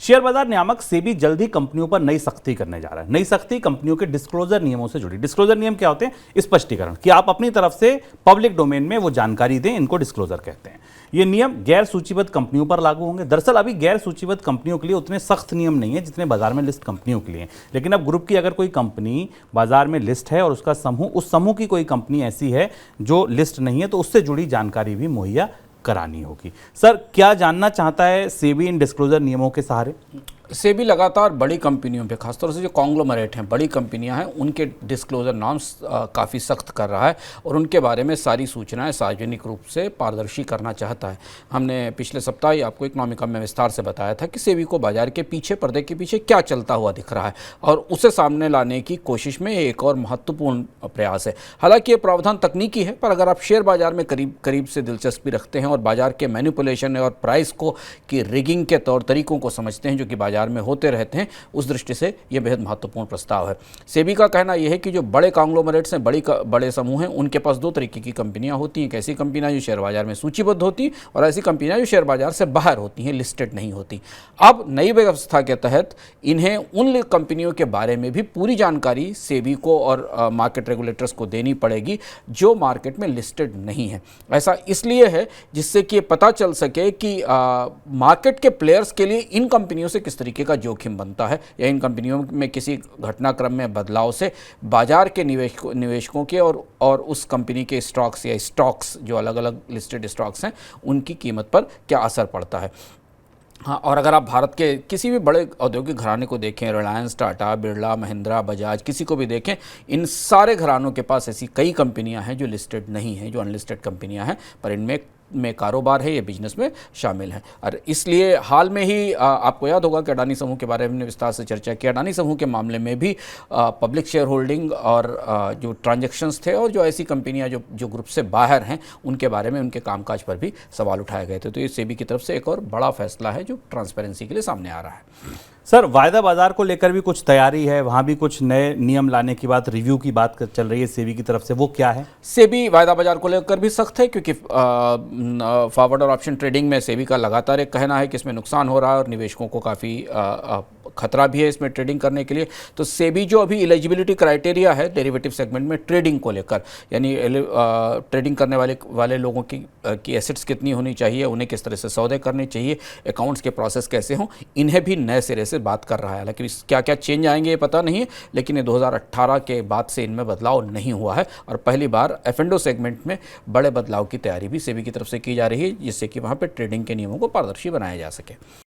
Share बाजार नियामक सेबी जल्द ही कंपनियों पर नई सख्ती करने जा रहा है। नई सख्ती कंपनियों के डिस्क्लोजर नियमों से जुड़ी। डिस्क्लोजर नियम क्या होते हैं? स्पष्टीकरण, कि आप अपनी तरफ से पब्लिक डोमेन में वो जानकारी दें, इनको डिस्क्लोजर कहते हैं। ये नियम गैर सूचीबद्ध कंपनियों पर लागू होंगे। दरअसल अभी गैर सूचीबद्ध कंपनियों के लिए उतने सख्त नियम नहीं है जितने बाजार में लिस्ट कंपनियों के लिए। लेकिन अब ग्रुप की अगर कोई कंपनी बाजार में लिस्ट है और उसका समूह, उस समूह की कोई कंपनी ऐसी है जो लिस्ट नहीं है, तो उससे जुड़ी जानकारी भी मुहैया करानी होगी। सर, क्या जानना चाहता है सेबी इन डिस्क्लोजर नियमों के सहारे? सेबी लगातार बड़ी कंपनियों पे, खासतौर से जो कॉन्ग्लोमरेट हैं, बड़ी कंपनियां हैं, उनके डिस्क्लोजर नॉर्म्स काफ़ी सख्त कर रहा है और उनके बारे में सारी सूचनाएं सार्वजनिक रूप से पारदर्शी करना चाहता है। हमने पिछले सप्ताह ही आपको इकोनॉमिका में विस्तार से बताया था कि सेबी को बाजार के पीछे, पर्दे के पीछे क्या चलता हुआ दिख रहा है और उसे सामने लाने की कोशिश में एक और महत्वपूर्ण प्रयास है। हालांकि ये प्रावधान तकनीकी है, पर अगर आप शेयर बाजार में करीब से दिलचस्पी रखते हैं और बाजार के मैनिपुलेशन और प्राइस को की रिगिंग के तौर तरीकों को समझते हैं जो कि बाजार में होते रहते हैं, उस दृष्टि से यह बेहद महत्वपूर्ण प्रस्ताव है। सेबी का कहना यह है कि जो बड़े कांग्लोमरेट्स हैं, बड़े समूह हैं, उनके पास दो तरीके की कंपनियां होती हैं। एक ऐसी कंपनियां जो शेयर बाजार में सूचीबद्ध होती हैं और ऐसी कंपनियां जो शेयर बाजार से बाहर होती हैं, लिस्टेड नहीं होती। अब नई व्यवस्था के तहत इन्हें उन कंपनियों के बारे में भी पूरी जानकारी सेबी को और मार्केट रेगुलेटर्स को देनी पड़ेगी जो मार्केट में लिस्टेड नहीं है। ऐसा इसलिए है जिससे कि पता चल सके कि मार्केट के प्लेयर्स के लिए इन कंपनियों से किस तरीके का जोखिम बनता है या इन कंपनियों में किसी घटनाक्रम में बदलाव से बाजार के निवेशकों के और उस कंपनी के स्टॉक्स या स्टॉक्स जो अलग अलग लिस्टेड स्टॉक्स हैं, उनकी कीमत पर क्या असर पड़ता है। हाँ, और अगर आप भारत के किसी भी बड़े औद्योगिक घराने को देखें, रिलायंस, टाटा, बिरला, महिंद्रा, बजाज, किसी को भी देखें, इन सारे घरानों के पास ऐसी कई कंपनियां हैं जो लिस्टेड नहीं हैं, जो अनलिस्टेड कंपनियां हैं, पर इनमें कारोबार है, ये बिजनेस में शामिल है। और इसलिए हाल में ही आपको याद होगा कि अडानी समूह के बारे में हमने विस्तार से चर्चा की। अडानी समूह के मामले में भी पब्लिक शेयर होल्डिंग और जो ट्रांजैक्शंस थे और जो ऐसी कंपनियां जो ग्रुप से बाहर हैं, उनके बारे में, उनके कामकाज पर भी सवाल उठाए गए थे। तो ये सेबी की तरफ से एक और बड़ा फैसला है जो ट्रांसपेरेंसी के लिए सामने आ रहा है। सर, वायदा बाजार को लेकर भी कुछ तैयारी है, वहां भी कुछ नए नियम लाने की बात, रिव्यू की बात चल रही है सेबी की तरफ से, वो क्या है? सेबी वायदा बाजार को लेकर भी सख्त है क्योंकि फॉरवर्ड और ऑप्शन ट्रेडिंग में सेबी का लगातार एक कहना है कि इसमें नुकसान हो रहा है और निवेशकों को काफ़ी खतरा भी है इसमें ट्रेडिंग करने के लिए। तो सेबी जो अभी एलिजिबिलिटी क्राइटेरिया है डेरिवेटिव सेगमेंट में ट्रेडिंग को लेकर, यानी ट्रेडिंग करने वाले लोगों की एसेट्स कितनी होनी चाहिए, उन्हें किस तरह से सौदे करने चाहिए, अकाउंट्स के प्रोसेस कैसे हों, इन्हें भी नए सिरे से बात कर रहा है। हालांकि क्या क्या चेंज आएंगे ये पता नहीं है, लेकिन ये 2018 के बाद से इनमें बदलाव नहीं हुआ है और पहली बार एफ&ओ सेगमेंट में बड़े बदलाव की तैयारी भी सेबी की तरफ से की जा रही है, जिससे कि वहाँ पर ट्रेडिंग के नियमों को पारदर्शी बनाया जा सके।